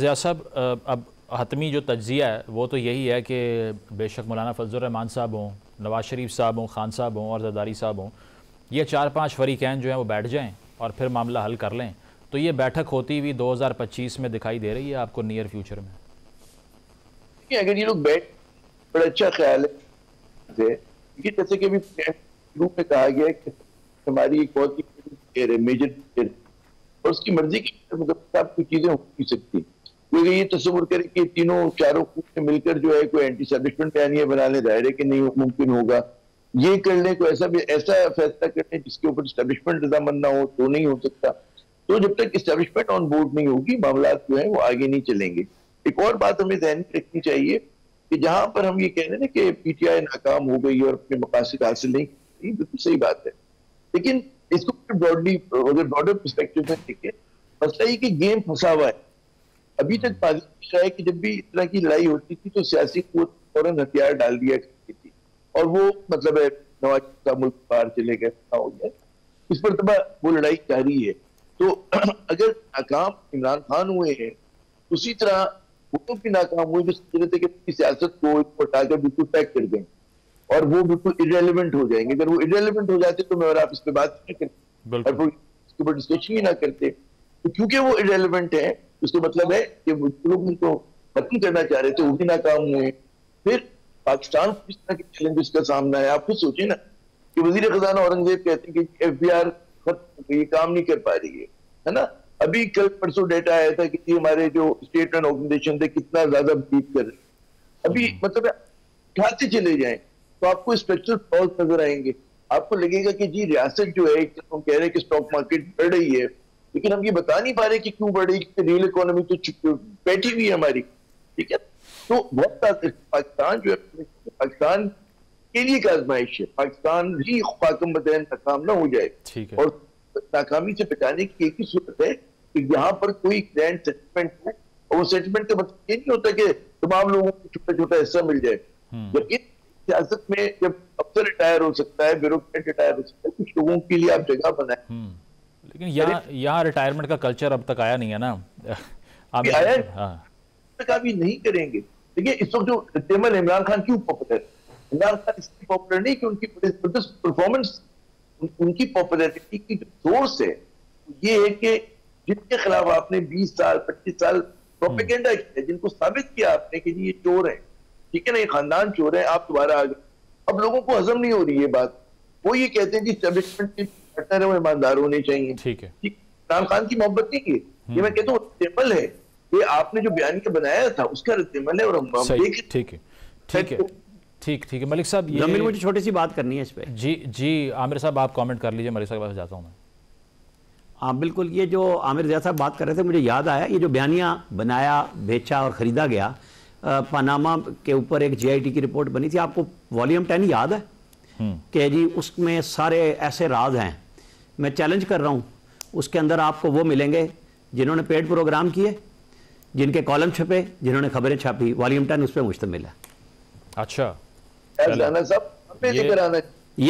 ज़िया साहब, अब हतमी जो तज्ज़िया है वो तो यही है कि बेशक मौलाना फजल रहमान साहब हों, नवाज़ शरीफ साहब हों, खान साहब हों और ज़रदारी साहब हों, ये 4-5 फरीक़ैन जो हैं वो बैठ जाएं और फिर मामला हल कर लें। तो ये बैठक होती हुई 2025 में दिखाई दे रही है आपको नियर फ्यूचर में? अगर ये लोग बैठ, बड़ा अच्छा ख्याल है, जैसे कि अभी ग्रुप में कहा गया है कि हमारी एक बहुत ही मेजर और उसकी मर्जी की कोई चीजें हो नहीं सकती। क्योंकि ये तस्वुर करें कि तीनों चारों ग्रुप मिलकर जो है कोई एंटी एस्टैब्लिशमेंट बयानिया बना ले, दायरे कि नहीं मुमकिन होगा। ये कर ले, कोई ऐसा फैसला कर ले जिसके ऊपर एस्टैब्लिशमेंट रजामंद ना हो तो नहीं हो सकता। तो जब तक एस्टैब्लिशमेंट ऑन बोर्ड नहीं होगी मामला जो है वो आगे नहीं चलेंगे। एक और बात हमें ध्यान में रखनी चाहिए कि जहां पर हम ये कह रहे हैं कि पीटीआई नाकाम हो गई और अपने मकासद हासिल नहीं की, बिल्कुल सही बात है, लेकिन इसको ब्रॉडली अगर ब्रॉडर पर्सपेक्टिव में देखें, मसला ये कि गेम फंसा हुआ है। अभी तक पाकिस्तान है कि जब भी इस तरह की लड़ाई होती थी तो सियासी कुव्वत फौरन हथियार डाल दिया करती थी और वो मतलब है नवाज का मुल्क बाहर चले गए, हो गया, इस पर तब वो लड़ाई जारी है। तो अगर नाकाम इमरान खान हुए हैं उसी तरह वो लोग भी नाकाम हुए जिस तरह की सियासत को हटाकर बिल्कुल पैक कर दें और वो बिल्कुल इरेलीवेंट हो जाएंगे। अगर वो इरेलीवेंट हो जाते तो मैं और आप इस पर बात नहीं करते और इसके ऊपर डिस्कशन ही ना करते। तो क्योंकि वो इरेलीवेंट है उसका मतलब है कि वो लोग उनको खत्म करना चाह रहे थे, वो भी नाकाम हुए। फिर पाकिस्तान को किस तरह के चैलेंजेस का सामना है, आप खुद सोचिए ना कि वजीर खजाना औरंगजेब कहते हैं कि FBI ये काम नहीं कर पा रही है ना। अभी कल परसों डेटा आया था कि हमारे जो स्टेट रन ऑर्गेनाइजेशन थे कितना ज्यादा बीट कर रहे हैं। अभी मतलब उठाते चले जाएं तो आपको स्ट्रक्चरल फ्लॉज नजर आएंगे। आपको लगेगा कि जी रियासत जो है, हम कह रहे हैं कि स्टॉक मार्केट बढ़ रही है, लेकिन हम ये बता नहीं पा रहे कि क्यों बढ़ रही है। रियल इकोनॉमी तो बैठी हुई है हमारी, ठीक है। तो बहुत पाकिस्तान जो है पाकिस्तान के लिए एक आजमाइश है, पाकिस्तान ही खाकम बदैन नाकाम ना हो जाए। और नाकामी से बचाने की एक ही सूरत है कि यहाँ पर कोई ग्रैंड सेटलमेंट हो, और वो सेटलमेंट का मतलब ये नहीं होता कि तमाम लोगों को छोटा छोटा हिस्सा मिल जाए। लेकिन सियासत में जब अफसर रिटायर हो सकता है, ब्यूरोक्रेट रिटायर हो सकता है, कुछ लोगों के लिए आप जगह बनाए। लेकिन यहाँ रिटायरमेंट का कल्चर अब तक आया नहीं है ना। अभी नहीं करेंगे। देखिए इस वक्त जो तेमल इमरान खान क्यों पॉपुलर है, इमरान खान इसलिए पॉपुलर नहीं कि उनकी परफॉर्मेंस, उनकी पॉपुलैरिटी की जो सोर्स है ये है कि जिनके खिलाफ आपने 20 साल 25 साल प्रोपेगेंडा किया, जिनको साबित किया आपने कि जी ये चोर है, ठीक है ना, ये खानदान चोर है, आप दोबारा आ गए। अब लोगों को हजम नहीं हो रही है बात, वो ये कहते हैं कि एस्टैब्लिशमेंट के पार्टनर है वो ईमानदार होने चाहिए। ठीक है, इमरान खान की मोहब्बत नहीं की, ये मैं कहता हूँ रद्देमल है, ये आपने जो बयानिया बनाया था उसका रद्देमल है। और हम ठीक है ठीक है मलिक साहब, ये मुझे छोटी सी बात करनी है इस पे। जी आमिर साहब आप कमेंट कर लीजिए, मलिक साहब के पास जाता हूँ मैं। हाँ बिल्कुल, ये जो आमिर ज़िया साहब बात कर रहे थे मुझे याद आया, ये जो बयानिया बनाया, बेचा और ख़रीदा गया, पनामा के ऊपर एक GIT की रिपोर्ट बनी थी, आपको वॉल्यूम 10 याद है कि जी उसमें सारे ऐसे राज हैं। मैं चैलेंज कर रहा हूँ, उसके अंदर आपको वो मिलेंगे जिन्होंने पेड प्रोग्राम किए, जिनके कॉलम छपे, जिन्होंने खबरें छापी। वॉल्यूम 10 उस पर मुश्तमिल है। अच्छा, ये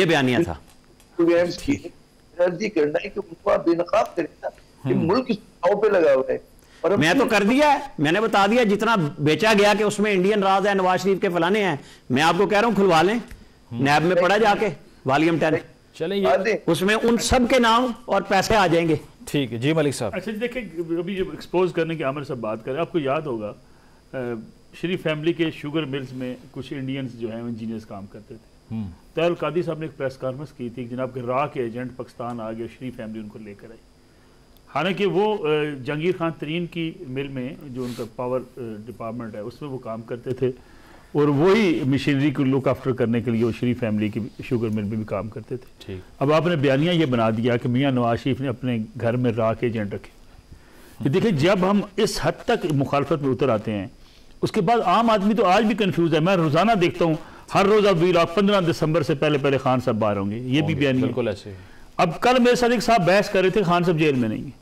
बयानिया था। करना है कि उनको आप बेनकाब करें कि मुल्क पे लगा हुआ है। और मैं तो कर दिया है, मैंने बता दिया जितना बेचा गया कि उसमें इंडियन राज है, नवाज शरीफ के फलाने हैं। मैं आपको कह रहा हूं खुलवा लें, नैब में पढ़ा जाके वॉल्यूम 10, चलें ये उसमें उन सब के नाम और पैसे आ जाएंगे। ठीक है जी मलिक साहब। अच्छा देखिए, अभी जब एक्सपोज करने की आमिर साहब बात करें, आपको याद होगा शरीफ फैमिली के शुगर मिल्स में कुछ इंडियंस जो हैं इंजीनियर्स काम करते थे। तैल कादी साहब ने एक प्रेस कॉन्फ्रेंस की थी, जनाब के रा के एजेंट पाकिस्तान आ गए, शरीफ फैमिली उनको लेकर आई। हालांकि वो जहांगीर खान तरीन की मिल में जो उनका पावर डिपार्टमेंट है उसमें वो काम करते थे, और वही मशीनरी को लुक आफ्टर करने के लिए वो शरीफ फैमिली की शुगर मिल में भी काम करते थे। ठीक। अब आपने बयानिया ये बना दिया कि मियाँ नवाज शरीफ ने अपने घर में रा के एजेंट रखे। देखिए जब हम इस हद तक मुखालफत में उतर आते हैं, उसके बाद आम आदमी तो आज भी कंफ्यूज है। मैं रोजाना देखता हूँ, हर रोज अब 15 दिसंबर से पहले खान साहब बाहर होंगे, ये भी बयानिया बिल्कुल ऐसे। अब कल मेरे साथ एक साहब बहस कर रहे थे, खान साहब जेल में नहीं है।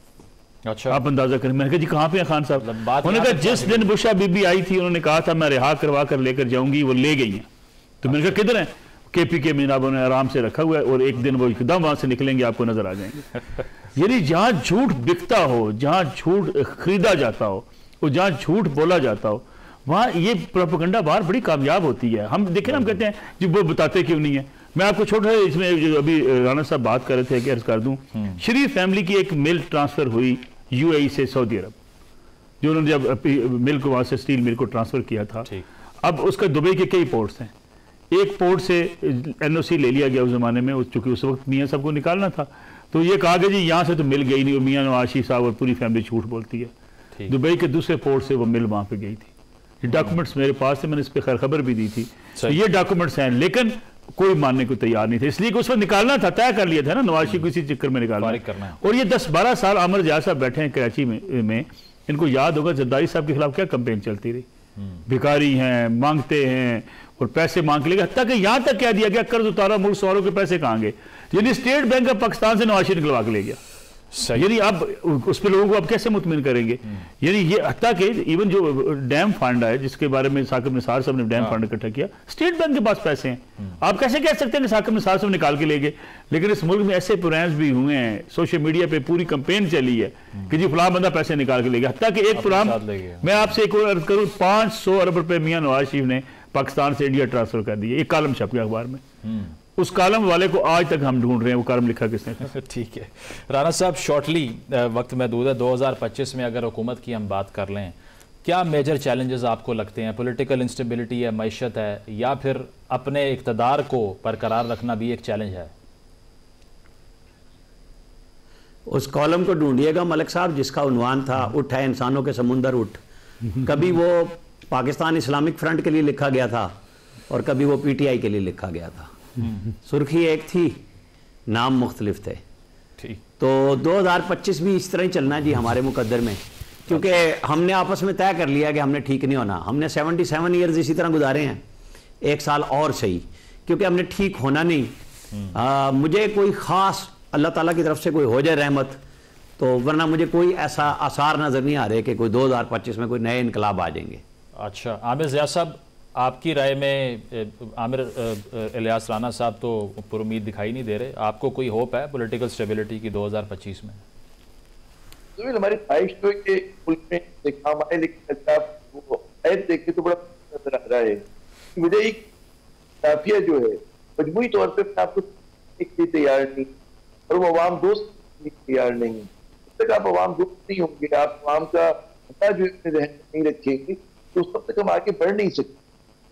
अच्छा, आप अंदाजा करें। मैंने कहा जी कहाँ पे है खान साहब? उन्होंने कहा जिस दिन बुशा बीबी आई थी उन्होंने कहा था मैं रिहा करवा कर लेकर जाऊंगी, वो ले गई हैं। तो मैंने कहा किधर है? KPK में जनाब उन्होंने आराम से रखा हुआ है, और एक दिन वो एकदम वहां से निकलेंगे, आपको नजर आ जाएंगे। यानी जहां झूठ बिकता हो, जहां झूठ खरीदा जाता हो, और जहाँ झूठ बोला जाता हो वहाँ ये प्रोपेगेंडा बाहर बड़ी कामयाब होती है। हम देखें ना, हम कहते हैं जी वो बताते क्यों नहीं है। मैं आपको छोटा इसमें जो अभी राना साहब बात कर रहे थे कि अर्ज कर दूं, शरीफ फैमिली की एक मिल ट्रांसफर हुई यूएई से सऊदी अरब, जो उन्होंने जब मिल को वहाँ से स्टील मिल को ट्रांसफर किया था। अब उसका दुबई के कई पोर्ट्स हैं, एक पोर्ट से एनओसी ले लिया गया उस जमाने में, चूंकि उस वक्त मियाँ साहब को निकालना था, तो ये कहा गया जी यहाँ से तो मिल गई नहीं, और मियाँ नवाज शरीफ साहब और पूरी फैमिली झूठ बोलती है। दुबई के दूसरे पोर्ट से वो मिल वहाँ पे गई थी। डॉक्यूमेंट्स मेरे पास थे, मैंने इस पर खैर खबर भी दी थी। तो ये डॉक्यूमेंट्स हैं, लेकिन कोई मानने को तैयार नहीं थे, इसलिए कि उस वक्त निकालना था, तय कर लिया था ना नवाज शरीफ को इसी चक्कर में निकालना है। और ये 10-12 साल आमिर ज़िया साहब बैठे हैं कराची में, इनको याद होगा जरदारी साहब के खिलाफ क्या कंपेन चलती रही, भिखारी हैं, मांगते हैं और पैसे मांग के लेगा, हत्ता कि यहां तक कह दिया गया कर्ज उतारा, मुल्क सवारों के पैसे कहां गए। यानी स्टेट बैंक ऑफ पाकिस्तान से नवाज शरीफ निकलवा के ले गया। यानी अब उस पर लोगों को आप कैसे मुतमिन करेंगे। यानी ये हत्ता कि इवन जो डैम फंड है जिसके बारे में साकिब निसार साहब ने डैम फंड इकट्ठा किया, स्टेट बैंक के पास पैसे हैं। आप कैसे कह सकते हैं कि साकिब निसार साहब निकाल के ले गए। लेकिन इस मुल्क में ऐसे प्रोग्राम्स भी हुए हैं, सोशल मीडिया पे पूरी कंपेन चली है कि जी फलां बंदा पैसे निकाल के ले गया। हत्ता कि एक प्रोग्राम मैं आपसे एक और अर्ज करूं, 500 अरब रुपए मियां नवाज शरीफ ने पाकिस्तान से इंडिया ट्रांसफर कर दिए। एक कॉलम छप गया अखबार में, उस कॉलम वाले को आज तक हम ढूंढ रहे हैं, वो कॉलम लिखा किसने था। ठीक है राना साहब, शॉर्टली वक्त महदूद है, 2025 में अगर हुकूमत की हम बात कर लें, क्या मेजर चैलेंजेस आपको लगते हैं? पॉलिटिकल इंस्टेबिलिटी है, मैशत है, या फिर अपने इक़्तिदार को बरकरार रखना भी एक चैलेंज है? उस कॉलम को ढूंढिएगा मलिक साहब जिसका उन्वान था उठ है इंसानों के समुंदर उठ। कभी वो पाकिस्तान इस्लामिक फ्रंट के लिए लिखा गया था और कभी वो पीटीआई के लिए लिखा गया था। सुर्खी एक थी, नाम मुख्तलिफ थे। तो 2025 भी इस तरह ही चलना है जी हमारे मुकद्दर में, क्योंकि हमने आपस में तय कर लिया कि हमने ठीक नहीं होना। हमने 77 ईयर्स इसी तरह गुजारे हैं, एक साल और सही, क्योंकि हमने ठीक होना नहीं। मुझे कोई ख़ास अल्लाह ताला की तरफ से कोई हो जाए रहमत, तो वरना मुझे कोई ऐसा आसार नज़र नहीं आ रहे कि कोई 2025 में कोई नए इनकलाब आ जाएंगे। अच्छा आमिर ज़िया साहब, आपकी राय में आमिर इलियास राना साहब तो पुरुमीद दिखाई नहीं दे रहे, आपको कोई होप है पॉलिटिकल स्टेबिलिटी की 2025 में? तो हमारी ख्वाहिश तो है मुल्क में काम आए, लेकिन आप देखें तो बड़ा नजर आ रहा है। वजह एक काफिया जो है मजमूई तौर पर आपको तैयार नहीं, और वो अवाम दोस्त तैयार नहीं। जब तक आप अवाम दोस्त नहीं होंगे, आप अवाम का जो नहीं रखेंगे, तो उस तब तक हम आगे बढ़ नहीं सकते।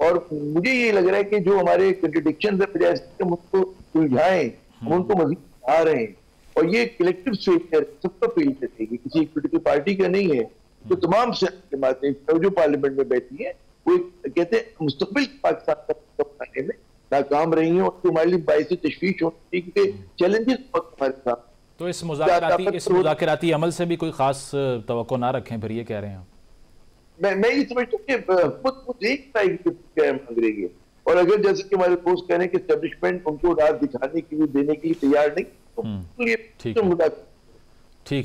और मुझे ये लग रहा है कि जो हमारे कंट्रडिक्शन है, बजाय हम उनको सुलझाएं, हम उनको मजीद आ रहे हैं। और ये कलेक्टिव फेलियर सबका फेलियर है, किसी पोलिटिकल पार्टी का नहीं है। तो तमाम जमातें जो पार्लियामेंट में बैठी है, वो कहते हैं मुस्तकबिल पाकिस्तान का बनाने में नाकाम रही हैं, और हमारे लिए बाइस तशवीश होती है क्योंकि चैलेंजेस बहुत हमारे साथ। तो इस मुज़ाकराती अमल से भी कोई खास तवक्को ना रखें, फिर ये कह रहे हैं? मैं ये समझता हूँ कि खुद देख पाएगी क्या मांग रही है। और अगर जैसे कि हमारे दोस्त कह रहे हैं कि एस्टेब्लिशमेंट उनको रात दिखाने के लिए, देने के लिए तैयार नहीं, तो ठीक है।